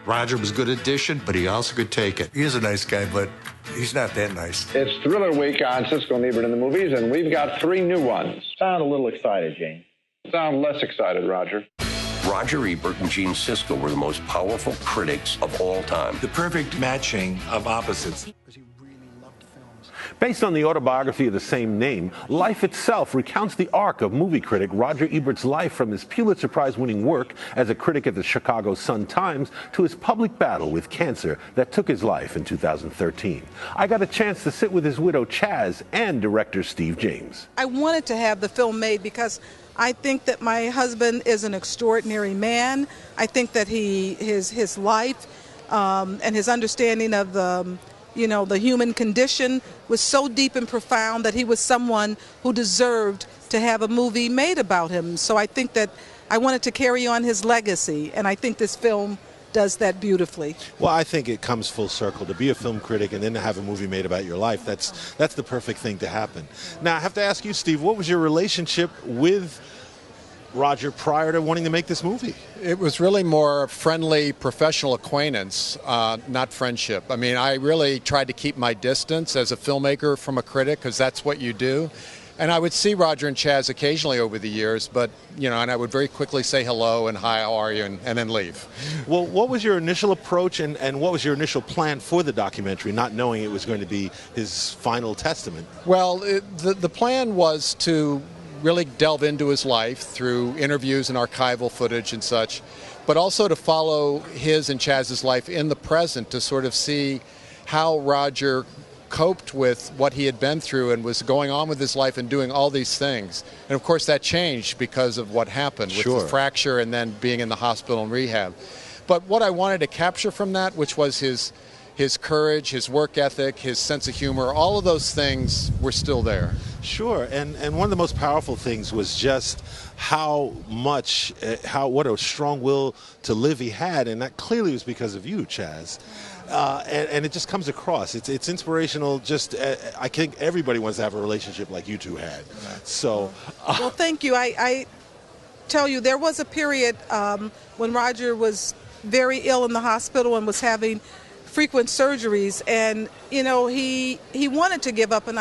Roger was a good addition, but he also could take it. He is a nice guy, but he's not that nice. It's Thriller Week on Siskel and Ebert in the movies, and we've got 3 new ones. Sound a little excited, Gene. Sound less excited, Roger. Roger Ebert and Gene Siskel were the most powerful critics of all time. The perfect matching of opposites. Based on the autobiography of the same name, Life itself recounts the arc of movie critic Roger Ebert's life from his Pulitzer Prize-winning work as a critic at the Chicago Sun-Times to his public battle with cancer that took his life in 2013. I got a chance to sit with his widow, Chaz, and director Steve James. I wanted to have the film made because I think that my husband is an extraordinary man. I think that his life and his understanding of the human condition was so deep and profound that he was someone who deserved to have a movie made about him. So I think that I wanted to carry on his legacy, and I think this film does that beautifully. Well, I think it comes full circle. To be a film critic and then to have a movie made about your life, that's the perfect thing to happen. Now, I have to ask you, Steve, what was your relationship with Roger prior to wanting to make this movie? It was really more friendly, professional acquaintance, not friendship. I mean, I really tried to keep my distance as a filmmaker from a critic, because that's what you do. And I would see Roger and Chaz occasionally over the years, but, and I would very quickly say hello and hi, how are you, and then leave. Well, what was your initial approach and what was your initial plan for the documentary, not knowing it was going to be his final testament? Well, the plan was to really delve into his life through interviews and archival footage and such, but also to follow his and Chaz's life in the present to sort of see how Roger coped with what he had been through and was going on with his life and doing all these things. And of course that changed because of what happened with the fracture and then being in the hospital and rehab. But what I wanted to capture from that, which was his courage, his work ethic, his sense of humor, all of those things were still there. Sure, and one of the most powerful things was just how what a strong will to live he had, and that clearly was because of you, Chaz. And it just comes across. It's inspirational. I think everybody wants to have a relationship like you two had. So, well, thank you. I tell you, there was a period when Roger was very ill in the hospital and was having frequent surgeries, and he wanted to give up, and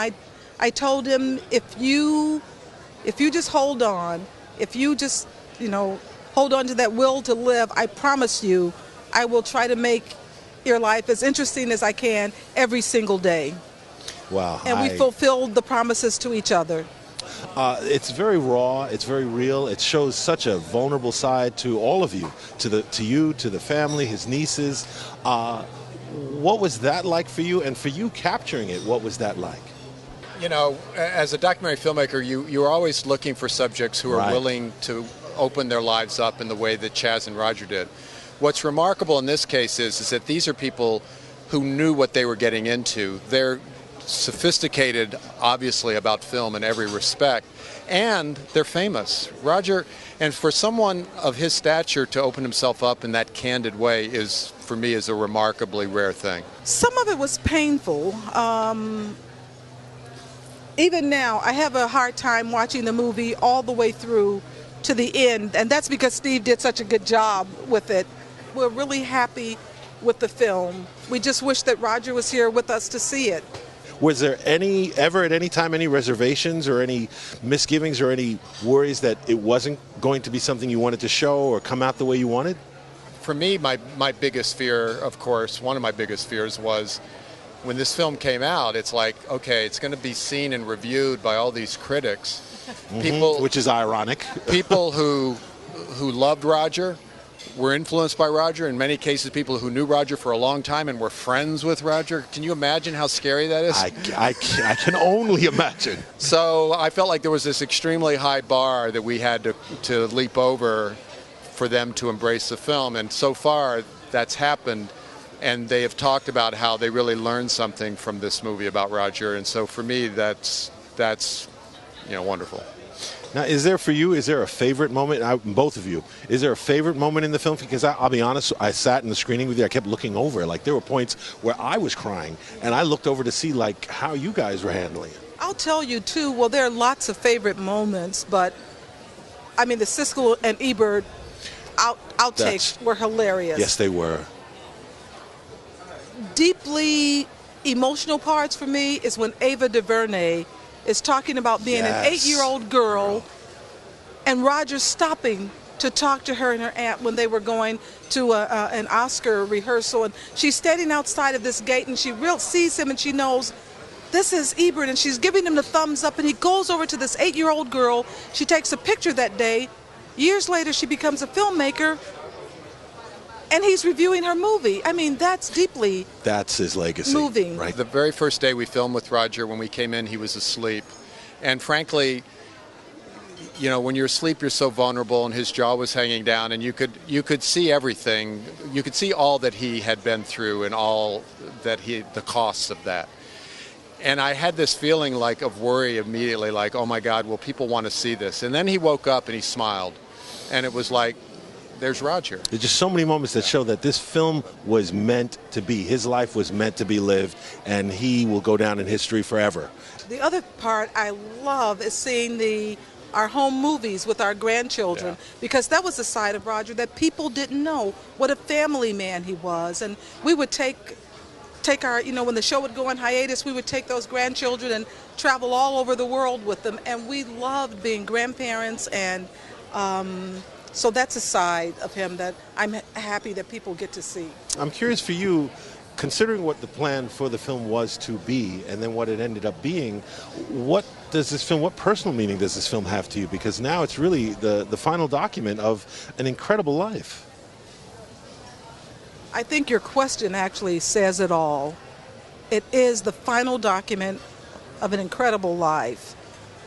I told him, if you just hold on, if you just hold on to that will to live, I promise you I will try to make your life as interesting as I can every single day. Wow. And we fulfilled the promises to each other. It's very raw, it's very real, it shows such a vulnerable side to all of you, to you, to the family, his nieces. What was that like for you, and for you capturing it, what was that like? As a documentary filmmaker, you're always looking for subjects who are willing to open their lives up in the way that Chaz and Roger did. What's remarkable in this case is that these are people who knew what they were getting into. They're sophisticated, obviously, about film in every respect, and they're famous. Roger, and for someone of his stature to open himself up in that candid way for me, is a remarkably rare thing. Some of it was painful. Even now, I have a hard time watching the movie all the way through to the end, and that's because Steve did such a good job with it. We're really happy with the film. We just wish that Roger was here with us to see it. Was there ever at any time any reservations or any misgivings or any worries that it wasn't going to be something you wanted to show or come out the way you wanted? For me, my biggest fear, of course, one of my biggest fears was when this film came out, it's like, okay, it's going to be seen and reviewed by all these critics. People, which is ironic. People who loved Roger, were influenced by Roger, in many cases people who knew Roger for a long time and were friends with Roger. Can you imagine how scary that is? I can only imagine. So I felt like there was this extremely high bar that we had to leap over for them to embrace the film, and so far that's happened. And they have talked about how they really learned something from this movie about Roger, and so for me, that's wonderful. Now, is there a favorite moment, both of you, is there a favorite moment in the film? Because I'll be honest, I sat in the screening with you, I kept looking over, like there were points where I was crying, and I looked over to see like how you guys were handling it. I'll tell you too, well, there are lots of favorite moments, but I mean the Siskel and Ebert outtakes were hilarious. Yes, they were. deeply emotional parts for me is when Ava DuVernay is talking about being an 8-year-old girl and Roger stopping to talk to her and her aunt when they were going to an Oscar rehearsal. And she's standing outside of this gate and she sees him and she knows this is Ebert, and she's giving him the thumbs up, and he goes over to this 8-year-old girl. She takes a picture that day. Years later, she becomes a filmmaker, and he's reviewing her movie. I mean, that's his legacy. Moving. Right. The very first day we filmed with Roger, when we came in, he was asleep. And frankly, you know, when you're asleep, you're so vulnerable, and his jaw was hanging down, and you could see everything. You could see all that he had been through and all that the costs of that. And I had this feeling like of worry immediately, like, oh my God, will people want to see this? And then he woke up and he smiled, and it was like, there's Roger. There's just so many moments that show that this film was meant to be. His life was meant to be lived, and he will go down in history forever. The other part I love is seeing our home movies with our grandchildren, because that was a side of Roger that people didn't know, what a family man he was. And we would take our, you know, when the show would go on hiatus, we would take those grandchildren and travel all over the world with them, and we loved being grandparents. And so that's a side of him that I'm happy that people get to see. I'm curious for you, considering what the plan for the film was to be and then what it ended up being, what personal meaning does this film have to you? Because now it's really the final document of an incredible life. I think your question actually says it all. It is the final document of an incredible life.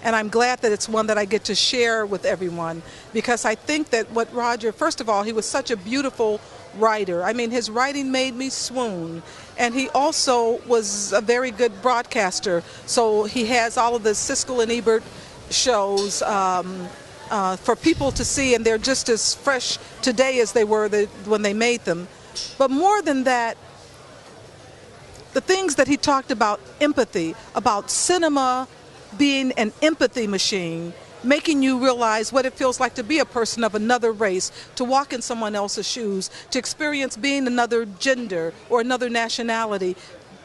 And I'm glad that it's one that I get to share with everyone, because I think that what Roger, first of all, he was such a beautiful writer. I mean, his writing made me swoon. And he also was a very good broadcaster. So he has all of the Siskel and Ebert shows for people to see, and they're just as fresh today as they were when they made them. But more than that, the things that he talked about, empathy, about cinema being an empathy machine, making you realize what it feels like to be a person of another race, to walk in someone else's shoes, to experience being another gender or another nationality.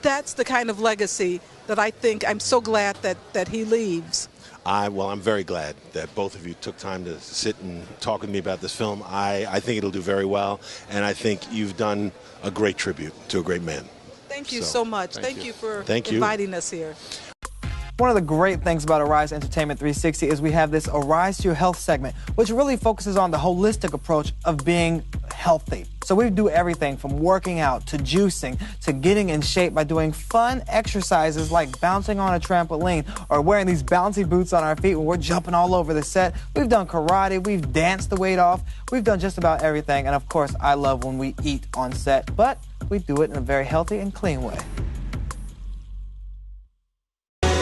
That's the kind of legacy that I think I'm so glad that he leaves. I'm very glad that both of you took time to sit and talk with me about this film. I think it'll do very well, and I think you've done a great tribute to a great man. Thank you so much. Thank you for inviting us here. One of the great things about Arise Entertainment 360 is we have this Arise to Your Health segment, which really focuses on the holistic approach of being healthy. So we do everything from working out to juicing to getting in shape by doing fun exercises like bouncing on a trampoline or wearing these bouncy boots on our feet when we're jumping all over the set. We've done karate, we've danced the weight off, we've done just about everything. And of course, I love when we eat on set, but we do it in a very healthy and clean way.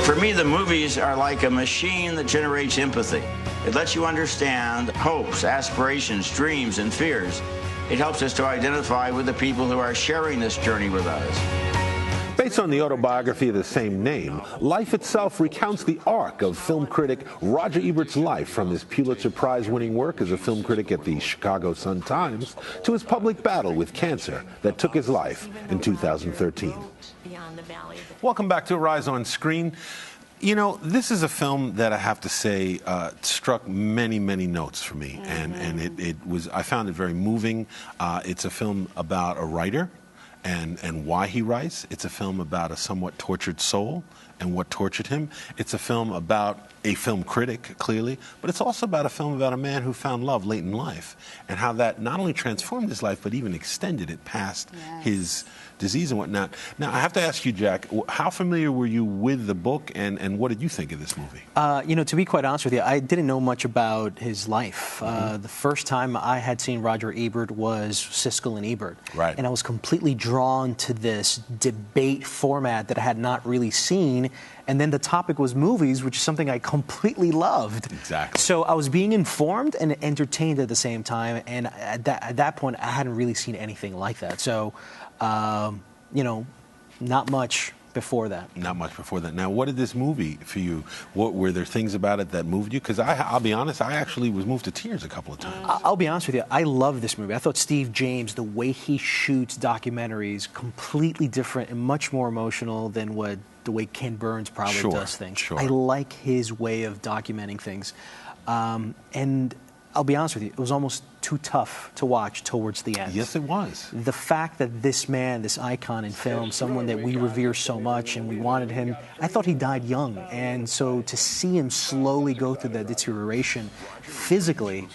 For me, the movies are like a machine that generates empathy. It lets you understand hopes, aspirations, dreams, and fears. It helps us to identify with the people who are sharing this journey with us. Based on the autobiography of the same name, Life itself recounts the arc of film critic Roger Ebert's life, from his Pulitzer Prize-winning work as a film critic at the Chicago Sun-Times to his public battle with cancer that took his life in 2013. Welcome back to Arise on Screen. You know, this is a film that I have to say struck many, many notes for me, and I found it very moving. It's a film about a writer and why he writes. It's a film about a somewhat tortured soul and what tortured him. It's a film about a film critic, clearly, but it's also about a film about a man who found love late in life and how that not only transformed his life, but even extended it past his disease and whatnot. Now, I have to ask you, Jack, how familiar were you with the book, and what did you think of this movie? You know, to be quite honest with you, I didn't know much about his life. The first time I had seen Roger Ebert was Siskel and Ebert. Right. And I was completely drawn to this debate format that I had not really seen. And then the topic was movies, which is something I completely loved. Exactly. So I was being informed and entertained at the same time. And at that point, I hadn't really seen anything like that. So, you know, not much before that. Not much before that. Now, what did this movie for you? What were there things about it that moved you? Because I'll be honest, I actually was moved to tears a couple of times. I'll be honest with you. I love this movie. I thought Steve James, the way he shoots documentaries, completely different and much more emotional than the way Ken Burns probably does things. Sure. I like his way of documenting things. And I'll be honest with you, it was almost too tough to watch towards the end. Yes, it was. The fact that this man, this icon in film, someone that we revere so much and we wanted him, I thought he died young. And so to see him slowly go through that deterioration physically,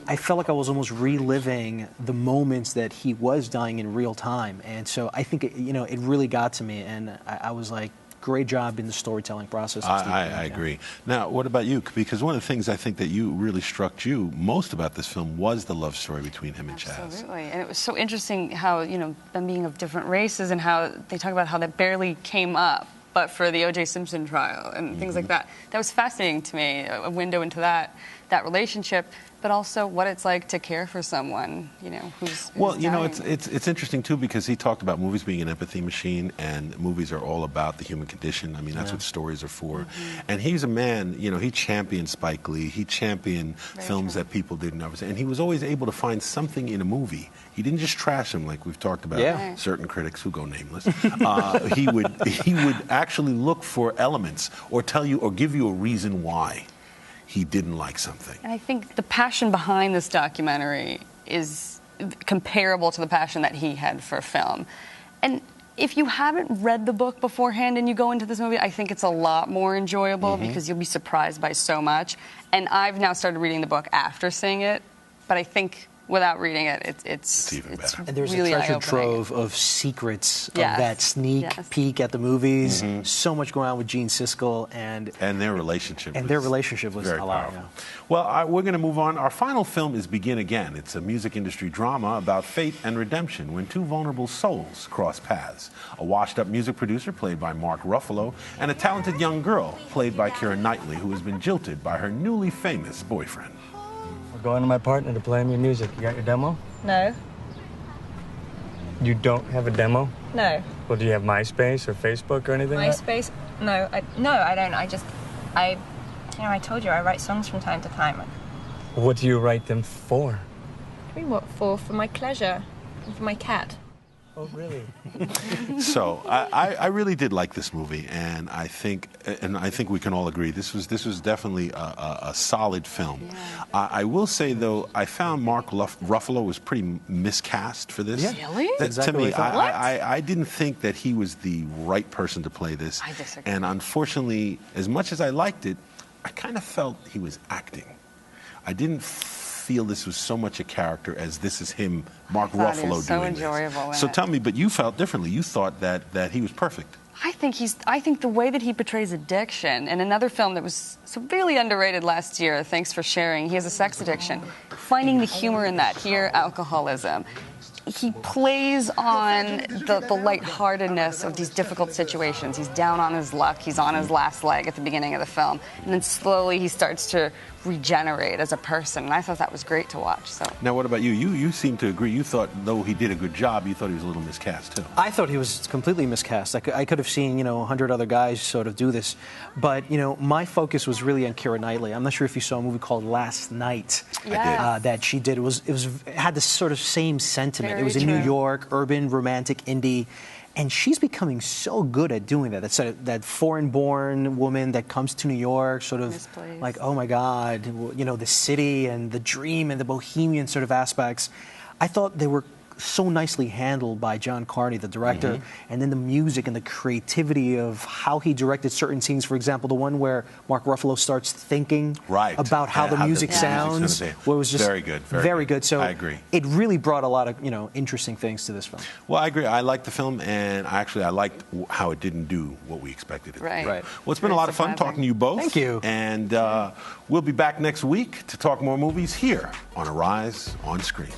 I felt like I was almost reliving the moments that he was dying in real time. And so I think, it really got to me. And I was like, great job in the storytelling process. I agree. Now, what about you? Because one of the things I think that you really struck you most about this film was the love story between him and Chaz. Absolutely. And it was so interesting how, them being of different races and how they talk about how that barely came up, but for the O.J. Simpson trial and things like that. That was fascinating to me, a window into that relationship. But also what it's like to care for someone, who's well, dying. it's interesting too because he talked about movies being an empathy machine, and movies are all about the human condition. I mean, that's what stories are for. And he's a man, he championed Spike Lee. He championed films that people didn't understand, and he was always able to find something in a movie. He didn't just trash them like we've talked about. Certain critics who go nameless. He would actually look for elements or tell you or give you a reason why he didn't like something. And I think the passion behind this documentary is comparable to the passion that he had for film. And if you haven't read the book beforehand and you go into this movie, I think it's a lot more enjoyable because you'll be surprised by so much. And I've now started reading the book after seeing it, but I think without reading it, it's even better. And there's really a treasure trove of secrets of that sneak peek at the movies. So much going on with Gene Siskel and their relationship. And their relationship was very a lot. powerful. Well, we're going to move on. Our final film is Begin Again. It's a music industry drama about fate and redemption when two vulnerable souls cross paths. A washed-up music producer played by Mark Ruffalo and a talented young girl played by Keira Knightley, who has been jilted by her newly famous boyfriend. We're going to my partner to play him your music. You got your demo? No. You don't have a demo? No. Well, do you have MySpace or Facebook or anything? MySpace? No, I don't. I told you I write songs from time to time. What do you write them for? I mean, what for? For my pleasure and for my cat. Oh, really? So I really did like this movie, and I think we can all agree this was definitely a solid film. Yeah. I will say though, I found Mark Ruffalo was pretty miscast for this. Yeah. Really? To me, I didn't think that he was the right person to play this. I disagree. And unfortunately, as much as I liked it, I kind of felt he was acting. I didn't feel this was so much a character as this is him, Mark Ruffalo, so doing enjoyable this. So tell me, but you felt differently. You thought that he was perfect. I think the way that he portrays addiction, and another film that was severely underrated last year, thanks for sharing, he has a sex addiction. Finding the humor in that, here, alcoholism. He plays on the lightheartedness of these difficult situations. He's down on his luck. He's on his last leg at the beginning of the film. And then slowly he starts to regenerate as a person. And I thought that was great to watch. So. Now, what about you? You seem to agree. You thought, though he did a good job, you thought he was a little miscast, too. I thought he was completely miscast. I could have seen, 100 other guys sort of do this. But, my focus was really on Keira Knightley. I'm not sure if you saw a movie called Last Night that she did. It had this sort of same sentiment. It was in New York, urban, romantic, indie. And she's becoming so good at doing that. That's that foreign-born woman that comes to New York, sort of like, oh my God, the city and the dream and the bohemian sort of aspects. I thought they were so nicely handled by John Carney, the director, and then the music and the creativity of how he directed certain scenes. For example, the one where Mark Ruffalo starts thinking about how the music sounds. Well, it was just very good. Very good. So I agree. It really brought a lot of interesting things to this film. Well, I agree. I liked the film, and I liked how it didn't do what we expected it to do. Right. Well, it's been a lot of fun talking to you both. Thank you. And we'll be back next week to talk more movies here on Arise on Screen.